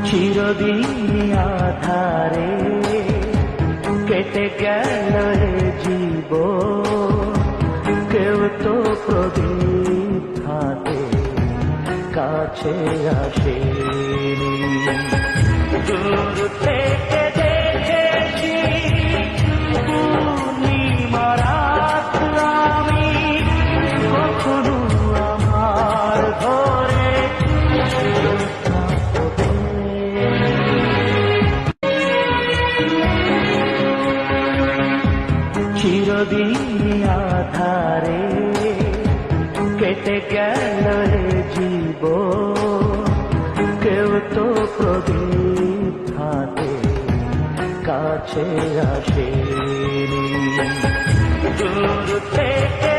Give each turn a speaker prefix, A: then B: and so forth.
A: চিরদিন আধারে কেটে গেল জীব, কেউ তো প্রদীপ হাতে কাছে আসেনি। দূর থেকে দেখেছি পূর্ণিমার রাত আমি, কখনো আমার ঘরে চিরদিন আধারে কেটে গেল জীব, কেউ তো প্রদীপ হাতে কাছে আসেনি। দূর থেকে